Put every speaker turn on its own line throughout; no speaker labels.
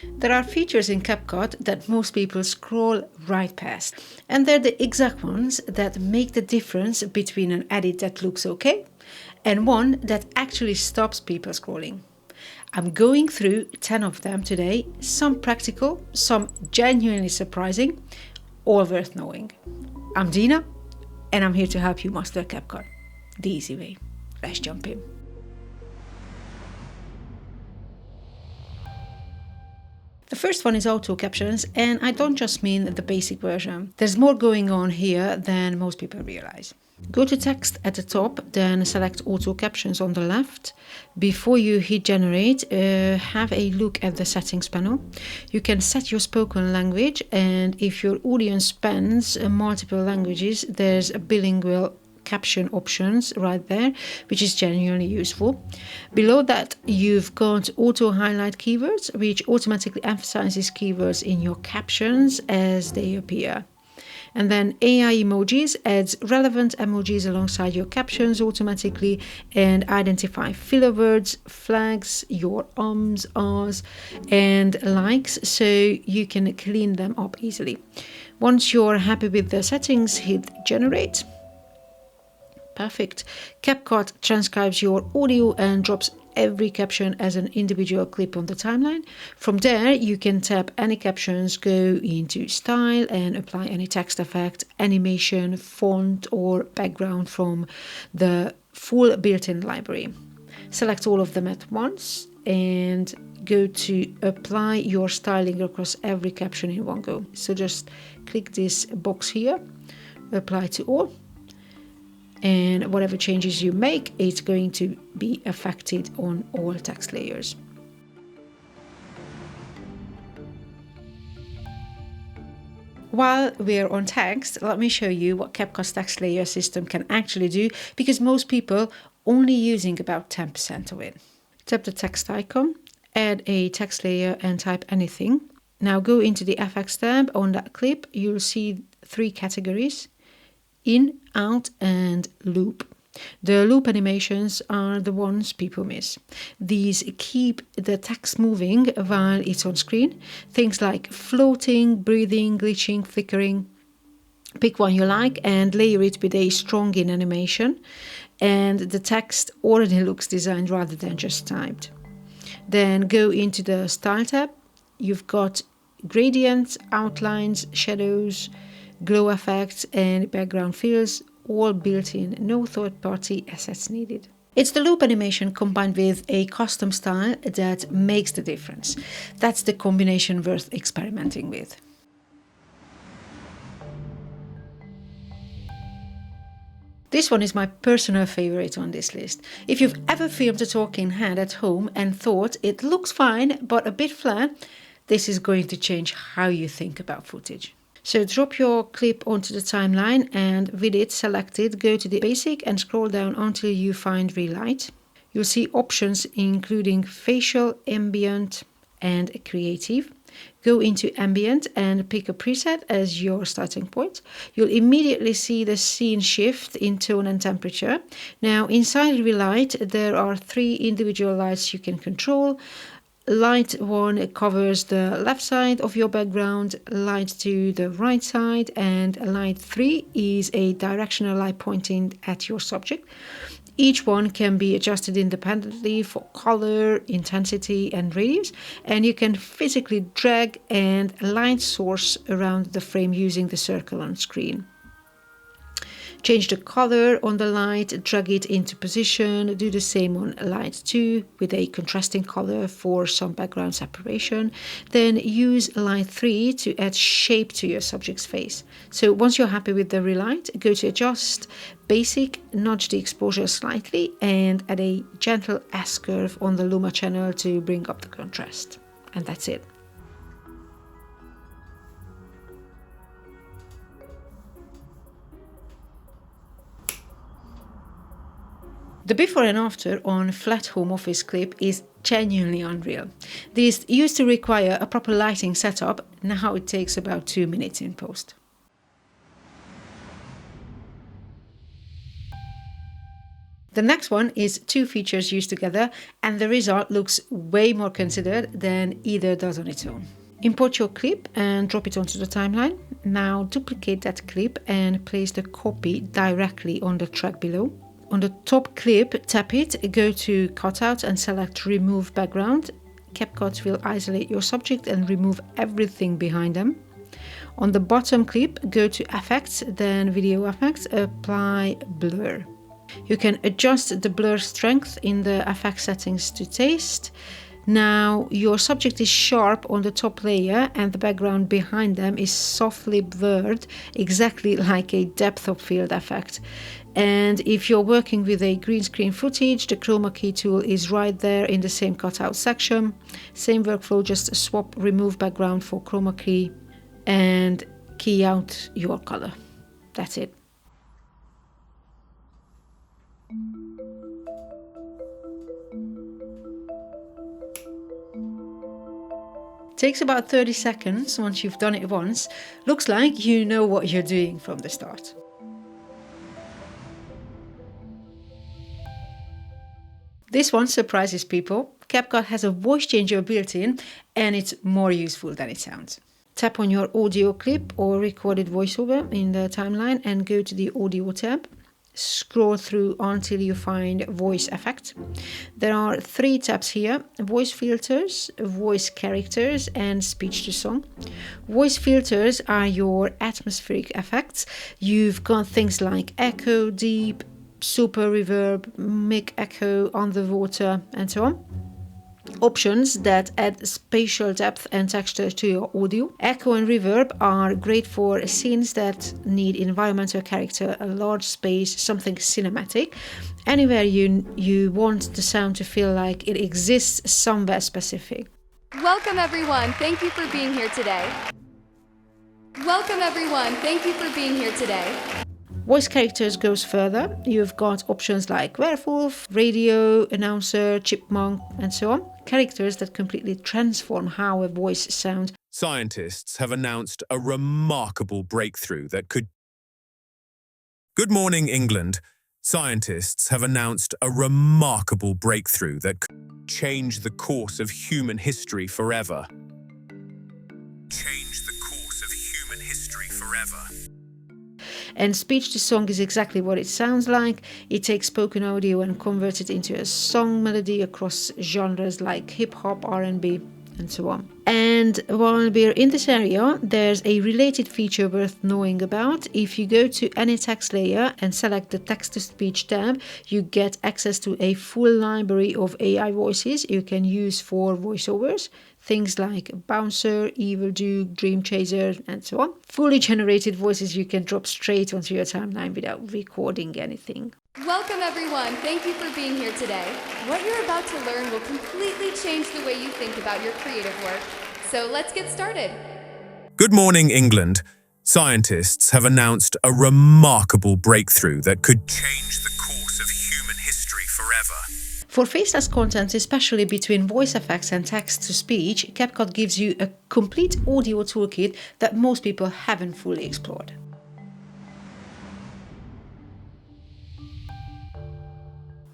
There are features in CapCut that most people scroll right past, and they're the exact ones that make the difference between an edit that looks okay and one that actually stops people scrolling. I'm going through 10 of them today, some practical, some genuinely surprising, all worth knowing. I'm Dina, and I'm here to help you master CapCut the easy way. Let's jump in. The first one is auto captions, and I don't just mean the basic version. There's more going on here than most people realize. Go to text at the top, then select auto captions on the left. Before you hit generate, have a look at the settings panel. You can set your spoken language, and if your audience spans multiple languages, there's a bilingual caption options right there, which is genuinely useful. Below that, you've got auto highlight keywords, which automatically emphasizes keywords in your captions as they appear. And then AI emojis adds relevant emojis alongside your captions automatically and identify filler words, flags, your ahs, and likes, so you can clean them up easily. Once you're happy with the settings, hit generate. Perfect. CapCut transcribes your audio and drops every caption as an individual clip on the timeline. From there, you can tap any captions, go into style and apply any text effect, animation, font or background from the full built-in library. Select all of them at once and go to apply your styling across every caption in one go. So just click this box here, apply to all. And whatever changes you make, it's going to be affected on all text layers. While we're on text, let me show you what CapCut's text layer system can actually do, because most people only using about 10% of it. Tap the text icon, add a text layer and type anything. Now go into the FX tab. On that clip, you'll see 3 categories: in, out, and loop. The loop animations are the ones people miss. These keep the text moving while it's on screen. Things like floating, breathing, glitching, flickering. Pick one you like and layer it with a strong in animation, and the text already looks designed rather than just typed. Then go into the style tab. You've got gradients, outlines, shadows, glow effects and background fills, all built in, no third-party assets needed. It's the loop animation combined with a custom style that makes the difference. That's the combination worth experimenting with. This one is my personal favorite on this list. If you've ever filmed a talking head at home and thought it looks fine but a bit flat, this is going to change how you think about footage. So drop your clip onto the timeline and with it selected, go to the basic and scroll down until you find Relight. You'll see options including facial, ambient and creative. Go into ambient and pick a preset as your starting point. You'll immediately see the scene shift in tone and temperature. Now inside Relight, there are 3 individual lights you can control. Light 1 covers the left side of your background, light 2 the right side, and light 3 is a directional light pointing at your subject. Each one can be adjusted independently for color, intensity, and radius, and you can physically drag and light source around the frame using the circle on screen. Change the color on the light, drag it into position, do the same on light 2 with a contrasting color for some background separation. Then use light 3 to add shape to your subject's face. So once you're happy with the relight, go to adjust, basic, nudge the exposure slightly and add a gentle S-curve on the Luma channel to bring up the contrast. And that's it. The before and after on flat home office clip is genuinely unreal. This used to require a proper lighting setup, now it takes about 2 minutes in post. The next one is two features used together, and the result looks way more considered than either does on its own. Import your clip and drop it onto the timeline. Now duplicate that clip and place the copy directly on the track below. On the top clip, tap it, go to Cutout and select Remove Background. CapCut will isolate your subject and remove everything behind them. On the bottom clip, go to Effects, then Video Effects, apply Blur. You can adjust the blur strength in the effect settings to taste. Now your subject is sharp on the top layer and the background behind them is softly blurred, exactly like a depth of field effect. And if you're working with a green screen footage, the chroma key tool is right there in the same cutout section. Same workflow, just swap remove background for chroma key and key out your color. That's it. Takes about 30 seconds once you've done it once. Looks like you know what you're doing from the start. This one surprises people. CapCut has a voice changer built in and it's more useful than it sounds. Tap on your audio clip or recorded voiceover in the timeline and go to the audio tab. Scroll through until you find voice effect. There are 3 tabs here: voice filters, voice characters, and speech to song. Voice filters are your atmospheric effects. You've got things like echo, deep, super reverb, mic echo, on the water, and so on. Options that add spatial depth and texture to your audio. Echo and reverb are great for scenes that need environmental character, a large space, something cinematic. Anywhere you want the sound to feel like it exists somewhere specific.
Welcome everyone, thank you for being here today. Welcome everyone, thank you for being here today.
Voice characters goes further. You've got options like werewolf, radio, announcer, chipmunk, and so on. Characters that completely transform how a voice sounds.
Scientists have announced a remarkable breakthrough that could... Good morning, England. Scientists have announced a remarkable breakthrough that could change the course of human history forever. Change the course of human history forever.
And speech to song is exactly what it sounds like. It takes spoken audio and converts it into a song melody across genres like hip-hop, R&B, and so on. And while we're in this area, there's a related feature worth knowing about. If you go to any text layer and select the text-to-speech tab, you get access to a full library of AI voices you can use for voiceovers. Things like Bouncer, Evil Duke, Dream Chaser, and so on. Fully generated voices you can drop straight onto your timeline without recording anything.
Welcome everyone, thank you for being here today. What you're about to learn will completely change the way you think about your creative work. So let's get started.
Good morning, England. Scientists have announced a remarkable breakthrough that could change the course of human history forever.
For faceless content, especially between voice effects and text-to-speech, CapCut gives you a complete audio toolkit that most people haven't fully explored.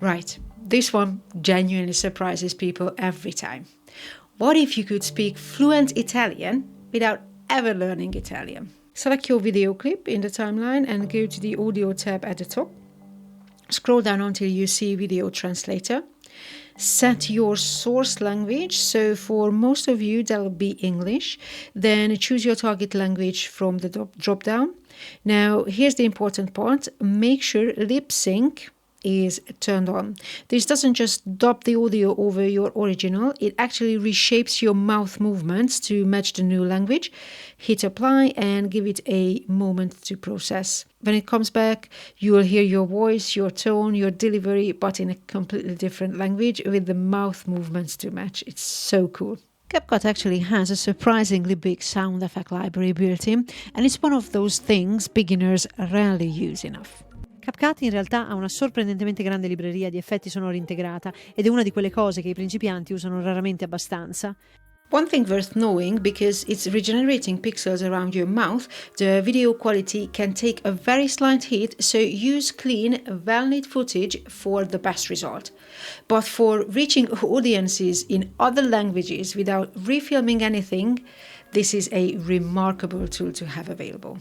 Right, this one genuinely surprises people every time. What if you could speak fluent Italian without ever learning Italian? Select your video clip in the timeline and go to the audio tab at the top. Scroll down until you see Video Translator. Set your source language, so for most of you that'll be English. Then choose your target language from the drop down. Now here's the important part, make sure lip sync is turned on. This doesn't just dub the audio over your original, it actually reshapes your mouth movements to match the new language. Hit apply and give it a moment to process. When it comes back, you will hear your voice, your tone, your delivery, but in a completely different language with the mouth movements to match. It's so cool. CapCut actually has a surprisingly big sound effect library built in, and it's one of those things beginners rarely use enough.
CapCut in realtà ha una sorprendentemente grande libreria di effetti sonori integrata ed è una di quelle cose che i principianti usano raramente abbastanza.
One thing worth knowing, because it's regenerating pixels around your mouth, the video quality can take a very slight hit, so use clean, well-lit footage for the best result. But for reaching audiences in other languages without refilming anything, this is a remarkable tool to have available.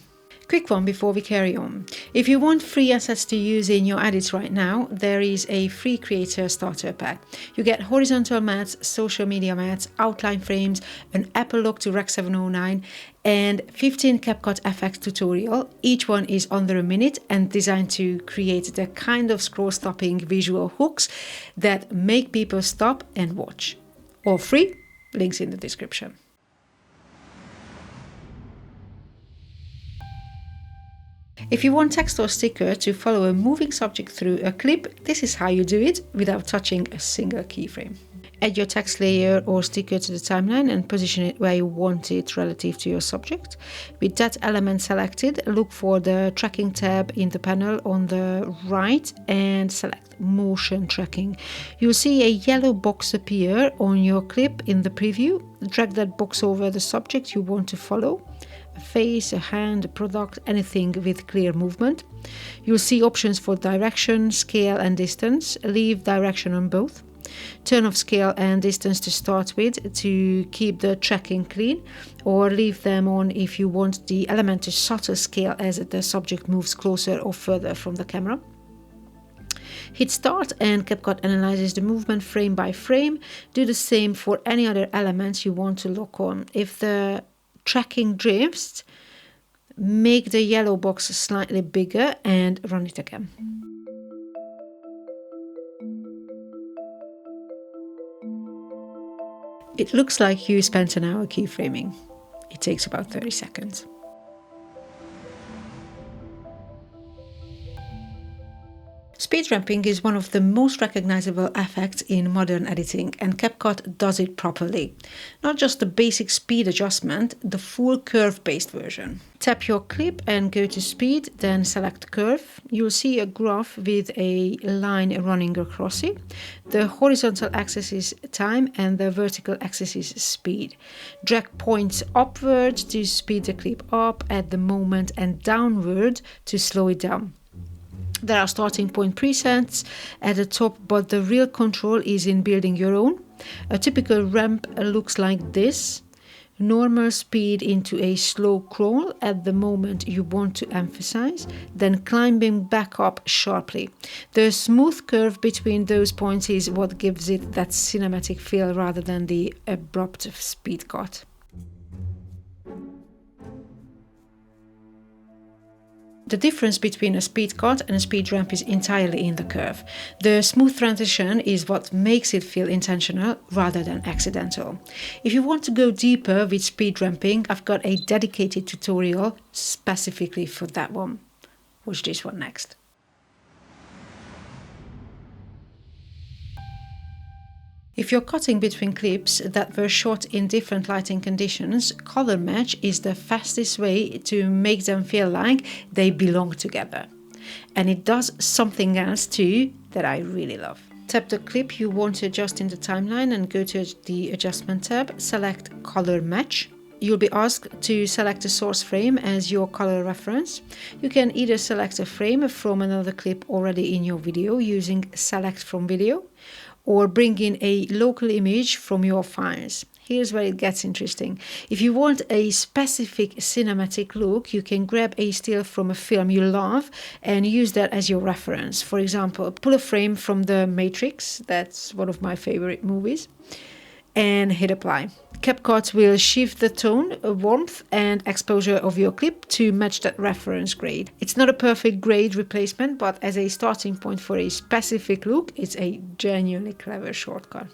Quick one before we carry on. If you want free assets to use in your edits right now, there is a free creator starter pack. You get horizontal mats, social media mats, outline frames, an Apple lock to Rec 709, and 15 CapCut effects tutorial. Each one is under a minute and designed to create the kind of scroll-stopping visual hooks that make people stop and watch. All free, links in the description. If you want text or sticker to follow a moving subject through a clip, this is how you do it without touching a single keyframe. Add your text layer or sticker to the timeline and position it where you want it relative to your subject. With that element selected, look for the tracking tab in the panel on the right and select motion tracking. You'll see a yellow box appear on your clip in the preview. Drag that box over the subject you want to follow. A face, a hand, a product, anything with clear movement. You'll see options for direction, scale and distance. Leave direction on both. Turn off scale and distance to start with to keep the tracking clean, or leave them on if you want the element to subtle scale as the subject moves closer or further from the camera. Hit start and CapCut analyzes the movement frame by frame. Do the same for any other elements you want to lock on. If the tracking drifts, make the yellow box slightly bigger and run it again. It looks like you spent an hour keyframing. It takes about 30 seconds. Speed ramping is one of the most recognizable effects in modern editing, and CapCut does it properly. Not just the basic speed adjustment, the full curve-based version. Tap your clip and go to speed, then select curve. You'll see a graph with a line running across it. The horizontal axis is time and the vertical axis is speed. Drag points upward to speed the clip up at the moment and downward to slow it down. There are starting point presets at the top, but the real control is in building your own. A typical ramp looks like this. Normal speed into a slow crawl at the moment you want to emphasize, then climbing back up sharply. The smooth curve between those points is what gives it that cinematic feel rather than the abrupt speed cut. The difference between a speed cut and a speed ramp is entirely in the curve. The smooth transition is what makes it feel intentional rather than accidental. If you want to go deeper with speed ramping, I've got a dedicated tutorial specifically for that one. Watch this one next. If you're cutting between clips that were shot in different lighting conditions, color match is the fastest way to make them feel like they belong together. And it does something else too that I really love. Tap the clip you want to adjust in the timeline and go to the adjustment tab, select color match. You'll be asked to select a source frame as your color reference. You can either select a frame from another clip already in your video using select from video, or bring in a local image from your files. Here's where it gets interesting. If you want a specific cinematic look, you can grab a still from a film you love and use that as your reference. For example, pull a frame from The Matrix, that's one of my favorite movies, and hit apply. CapCut will shift the tone, warmth and exposure of your clip to match that reference grade. It's not a perfect grade replacement, but as a starting point for a specific look, it's a genuinely clever shortcut.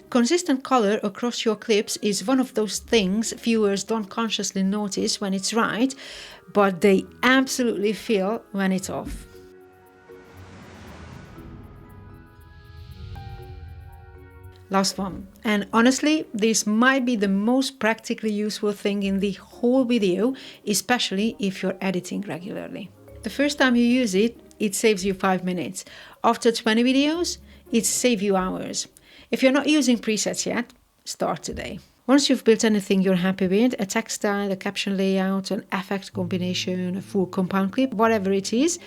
Consistent color across your clips is one of those things viewers don't consciously notice when it's right, but they absolutely feel when it's off. Last one. And honestly, this might be the most practically useful thing in the whole video, especially if you're editing regularly. The first time you use it, it saves you 5 minutes. After 20 videos, it saves you hours. If you're not using presets yet, start today. Once you've built anything you're happy with, a text style, a caption layout, an effect combination, a full compound clip, whatever it is,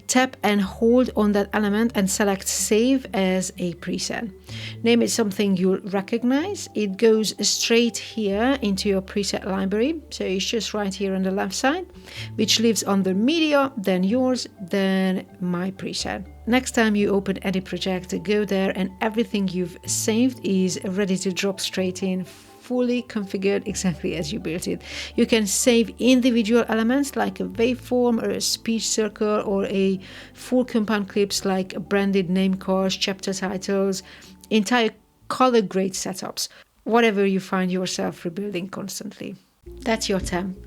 tap and hold on that element and select Save as a preset. Name it something you'll recognize. It goes straight here into your preset library, so it's just right here on the left side, which lives under Media, then Yours, then My Preset. Next time you open any project, go there and everything you've saved is ready to drop straight in, fully configured exactly as you built it. You can save individual elements like a waveform or a speech circle, or a full compound clips like branded name cards, chapter titles, entire color grade setups, whatever you find yourself rebuilding constantly. That's your temp.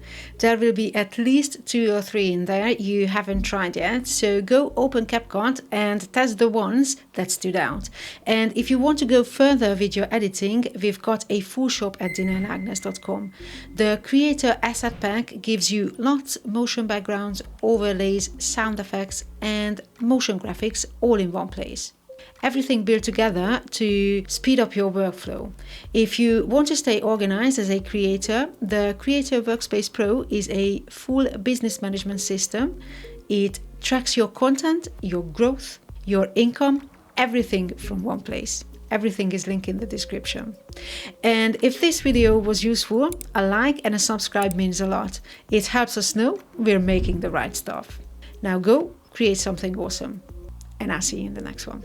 There will be at least 2 or 3 in there you haven't tried yet, so go open CapCut and test the ones that stood out. And if you want to go further with your editing, we've got a full shop at @dinnerandagnes.com. The Creator Asset Pack gives you lots, motion backgrounds, overlays, sound effects, and motion graphics all in one place. Everything built together to speed up your workflow. If you want to stay organized as a creator, the Creator Workspace Pro is a full business management system. It tracks your content, your growth, your income, everything from one place. Everything is linked in the description. And if this video was useful, a like and a subscribe means a lot. It helps us know we're making the right stuff. Now go create something awesome, and I'll see you in the next one.